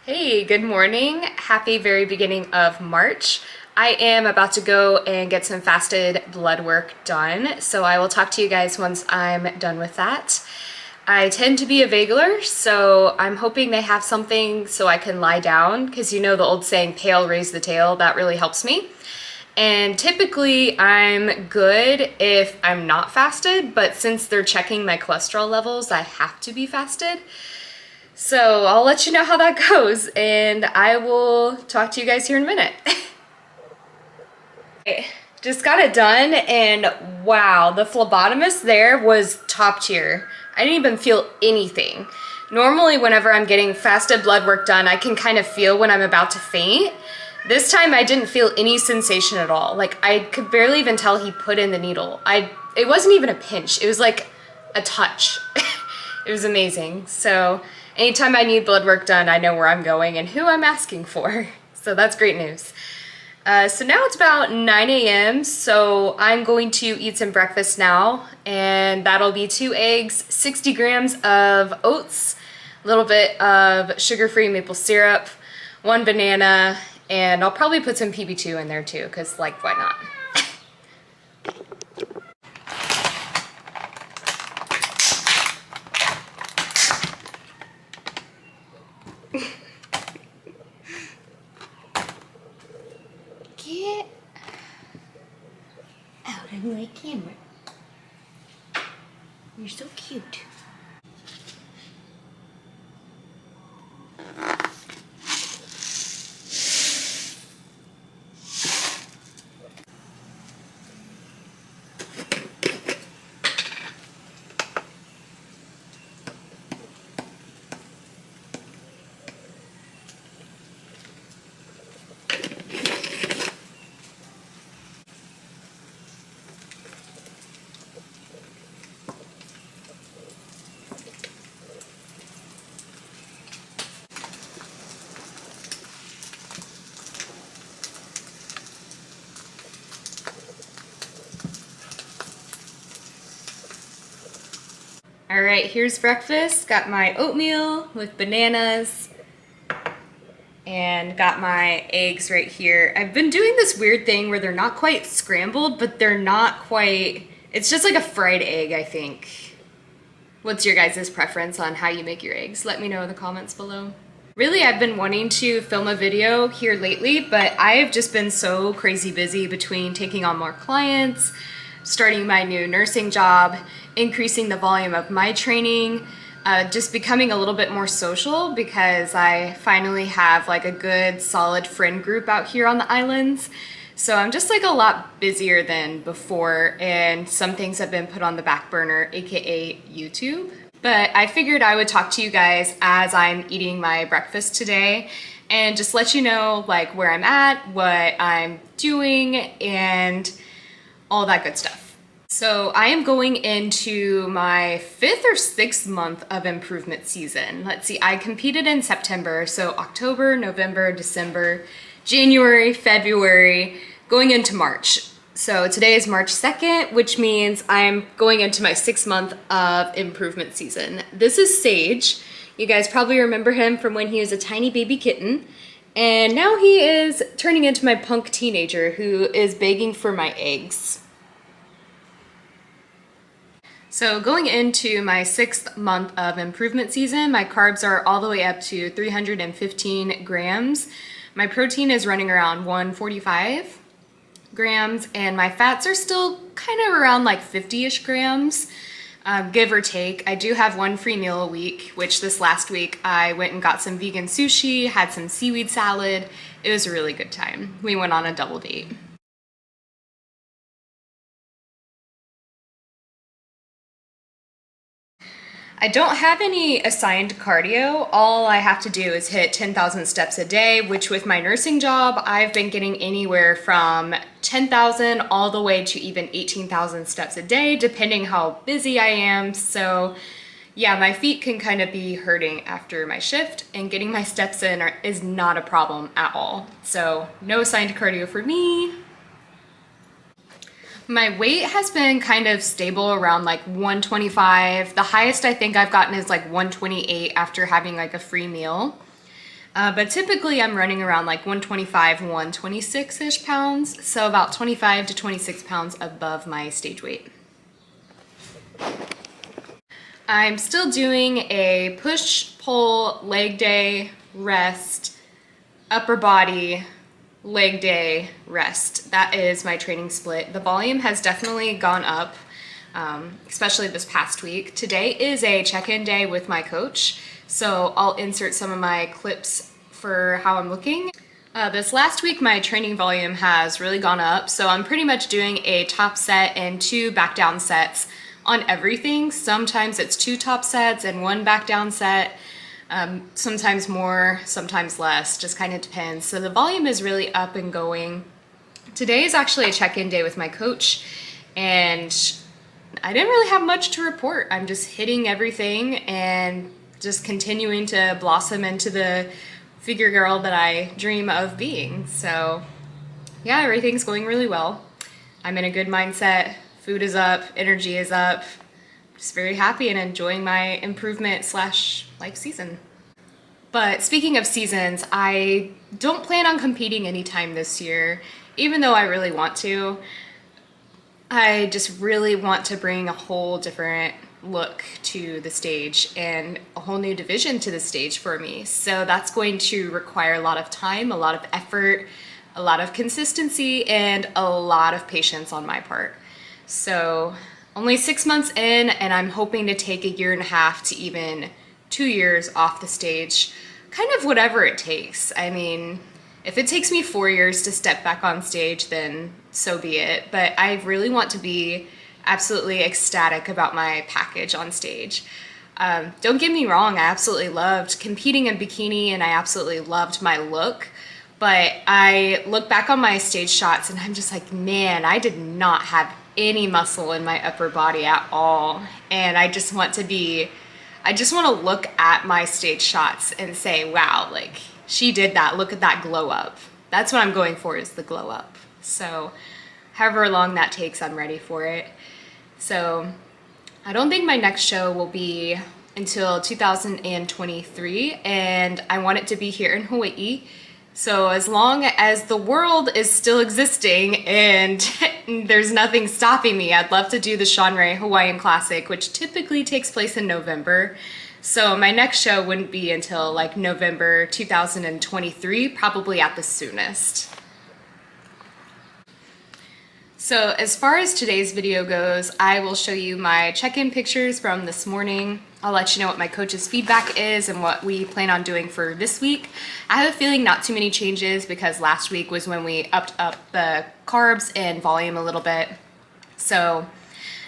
Hey, good morning. Happy very beginning of March. I am about to go and get some fasted blood work done, so I will talk to you guys once I'm done with that. I tend to be a vagueler, so I'm hoping they have something so I can lie down, because you know the old saying, pale raise the tail, that really helps me. And typically I'm good if I'm not fasted, but since they're checking my cholesterol levels, I have to be fasted. So I'll let you know how that goes, and I will talk to you guys here in a minute. Just got it done, and wow, the phlebotomist there was top tier. I didn't even feel anything. Normally, whenever I'm getting fasted blood work done, I can kind of feel when I'm about to faint. This time I didn't feel any sensation at all. Like, I could barely even tell he put in the needle. It wasn't even a pinch, it was like a touch. It was amazing. So anytime I need blood work done, I know where I'm going and who I'm asking for. So that's great news. So now it's about 9 a.m. So I'm going to eat some breakfast now, and that'll be 2 eggs, 60 grams of oats, a little bit of sugar-free maple syrup, 1 banana, and I'll probably put some PB2 in there too, because like, why not? Get out of my camera. You're so cute. All right, here's breakfast. Got my oatmeal with bananas and got my eggs right here. I've been doing this weird thing where they're not quite scrambled, but they're not quite, it's just like a fried egg, I think. What's your guys' preference on how you make your eggs? Let me know in the comments below. Really, I've been wanting to film a video here lately, but I've just been so crazy busy between taking on more clients, starting my new nursing job, increasing the volume of my training, just becoming a little bit more social because I finally have like a good solid friend group out here on the islands. So I'm just like a lot busier than before, and some things have been put on the back burner, aka YouTube. But I figured I would talk to you guys as I'm eating my breakfast today and just let you know like where I'm at, what I'm doing, and all that good stuff. So I am going into my 5th or 6th month of improvement season. Let's see, I competed in September, so October, November, December, January, February, going into March. So today is March 2nd, which means I'm going into my 6th month of improvement season. This is Sage. You guys probably remember him from when he was a tiny baby kitten. And now he is turning into my punk teenager who is begging for my eggs. So going into my 6th month of improvement season, my carbs are all the way up to 315 grams. My protein is running around 145 grams, and my fats are still kind of around like 50-ish grams, give or take. I do have 1 free meal a week, which this last week I went and got some vegan sushi, had some seaweed salad. It was a really good time. We went on a double date. I don't have any assigned cardio. All I have to do is hit 10,000 steps a day, which with my nursing job, I've been getting anywhere from 10,000 all the way to even 18,000 steps a day, depending how busy I am. So yeah, my feet can kind of be hurting after my shift, and getting my steps in is not a problem at all. So no assigned cardio for me. My weight has been kind of stable around like 125. The highest I think I've gotten is like 128 after having like a free meal. But typically I'm running around like 125, 126-ish pounds. So about 25 to 26 pounds above my stage weight. I'm still doing a push, pull, leg day, rest, upper body, leg day, rest. That is my training split. The volume has definitely gone up, especially this past week. Today is a check-in day with my coach, so I'll insert some of my clips for how I'm looking. This last week, my training volume has really gone up, so I'm pretty much doing a top set and 2 back down sets on everything. Sometimes it's 2 top sets and 1 back down set. Sometimes more, sometimes less, just kind of depends. So the volume is really up and going. Today is actually a check-in day with my coach, and I didn't really have much to report. I'm just hitting everything and just continuing to blossom into the figure girl that I dream of being. So yeah, everything's going really well. I'm in a good mindset. Food is up, energy is up. Just very happy and enjoying my improvement / life season. But speaking of seasons, I don't plan on competing anytime this year, even though I really want to. I just really want to bring a whole different look to the stage and a whole new division to the stage for me. So that's going to require a lot of time, a lot of effort, a lot of consistency, and a lot of patience on my part. So only 6 months in, and I'm hoping to take 1.5 years to even 2 years off the stage, kind of whatever it takes. I mean, if it takes me 4 years to step back on stage, then so be it. But I really want to be absolutely ecstatic about my package on stage. Don't get me wrong, I absolutely loved competing in bikini and I absolutely loved my look. But I look back on my stage shots and I'm just like, man, I did not have any muscle in my upper body at all. And I just want to look at my stage shots and say, wow, like she did that. Look at that glow up. That's what I'm going for, is the glow up. So however long that takes, I'm ready for it. So I don't think my next show will be until 2023, and I want it to be here in Hawaii. So as long as the world is still existing and there's nothing stopping me, I'd love to do the Shanrei Hawaiian Classic, which typically takes place in November. So my next show wouldn't be until like November 2023, probably at the soonest. So as far as today's video goes, I will show you my check-in pictures from this morning. I'll let you know what my coach's feedback is and what we plan on doing for this week. I have a feeling not too many changes because last week was when we upped up the carbs and volume a little bit. So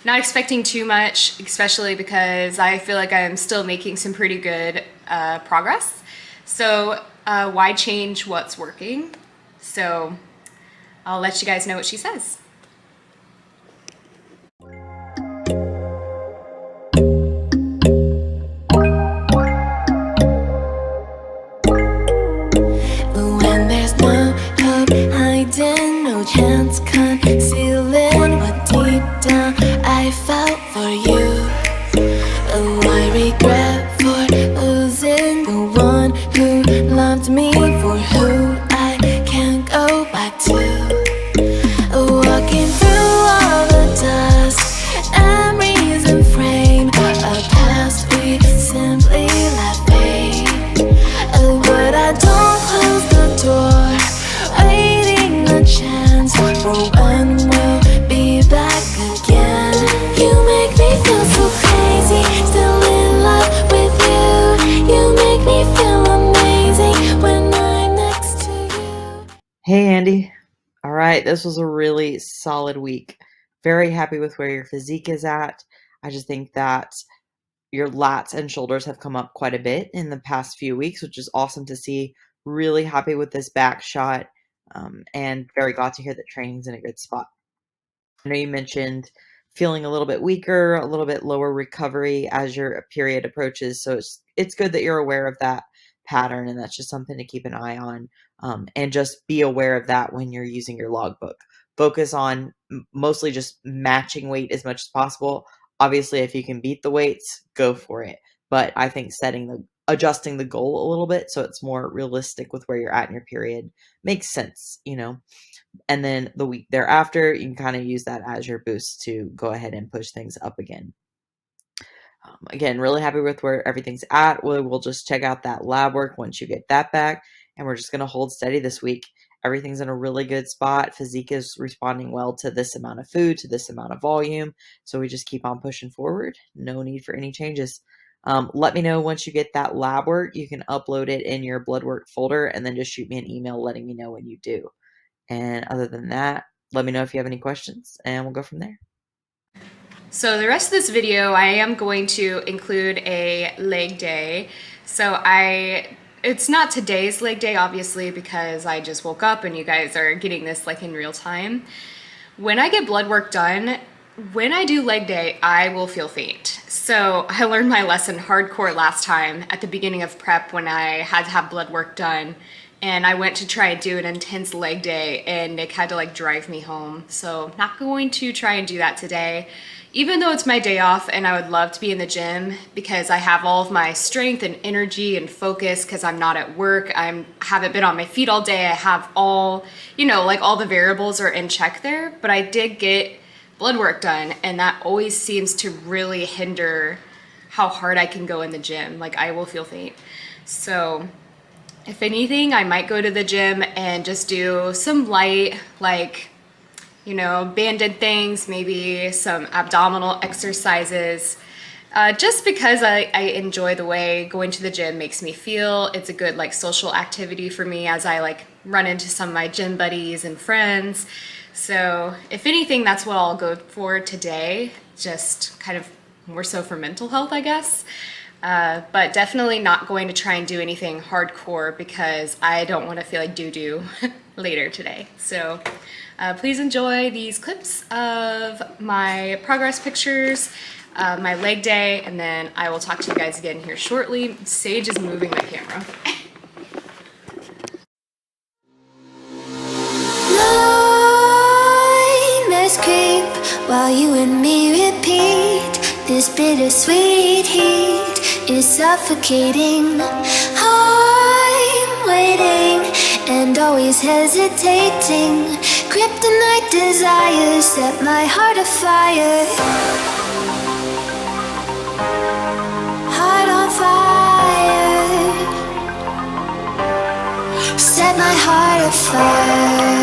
not expecting too much, especially because I feel like I'm still making some pretty good progress. So why change what's working? So I'll let you guys know what she says. No chance concealing what deep down I felt for you. Oh, I regret for losing the one who loved me, for who I can't go back to. Walking through all the dust, memories and frame, a past we simply let fade. Oh, but I don't close the door, waiting a chance for when we'll be back again. You make me feel so crazy, still in love with you. You make me feel amazing when I'm next to you. Hey Andy. All right, this was a really solid week. Very happy with where your physique is at. I just think that your lats and shoulders have come up quite a bit in the past few weeks, which is awesome to see. Really happy with this back shot, and very glad to hear that training's in a good spot. I know you mentioned feeling a little bit weaker, a little bit lower recovery as your period approaches. So it's good that you're aware of that pattern, and that's just something to keep an eye on. And just be aware of that when you're using your logbook. Focus on mostly just matching weight as much as possible. Obviously, if you can beat the weights, go for it. But I think setting adjusting the goal a little bit so it's more realistic with where you're at in your period. Makes sense, you know. And then the week thereafter, you can kind of use that as your boost to go ahead and push things up again. Again, really happy with where everything's at. We'll just check out that lab work once you get that back, and we're just going to hold steady this week. Everything's in a really good spot. Physique is responding well to this amount of food, to this amount of volume. So we just keep on pushing forward. No need for any changes. Let me know once you get that lab work. You can upload it in your blood work folder and then just shoot me an email letting me know when you do. And other than that, let me know if you have any questions, and we'll go from there. So the rest of this video, I am going to include a leg day. So it's not today's leg day, obviously, because I just woke up and you guys are getting this like in real time. When I get blood work done, when I do leg day, I will feel faint. So I learned my lesson hardcore last time at the beginning of prep when I had to have blood work done. And I went to try and do an intense leg day and Nick had to like drive me home. So not going to try and do that today. Even though it's my day off and I would love to be in the gym because I have all of my strength and energy and focus because I'm not at work. I haven't been on my feet all day. I have all, you know, like all the variables are in check there. But I did get blood work done and that always seems to really hinder how hard I can go in the gym. Like I will feel faint. So if anything, I might go to the gym and just do some light, like, you know, banded things, maybe some abdominal exercises, just because I enjoy the way going to the gym makes me feel. It's a good like social activity for me as I like run into some of my gym buddies and friends. So if anything, that's what I'll go for today, just kind of more so for mental health, I guess. But definitely not going to try and do anything hardcore because I don't want to feel like doo-doo later today. So please enjoy these clips of my progress pictures, my leg day, and then I will talk to you guys again here shortly. Sage is moving my camera. Nightmares creep while you and me repeat. This bittersweet heat is suffocating. I'm waiting and always hesitating. Kryptonite desires set my heart afire. Heart on fire. Set my heart afire.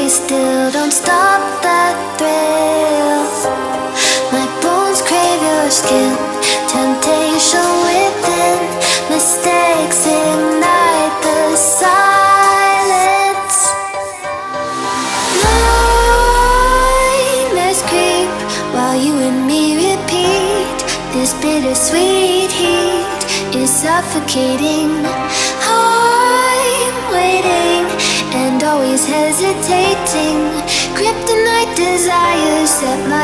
Still don't stop that thrill. My bones crave your skin. Temptation within. Mistakes ignite the silence. Nightmares creep while you and me repeat. This bittersweet heat is suffocating. I'm waiting and always hesitating. Kryptonite desires set my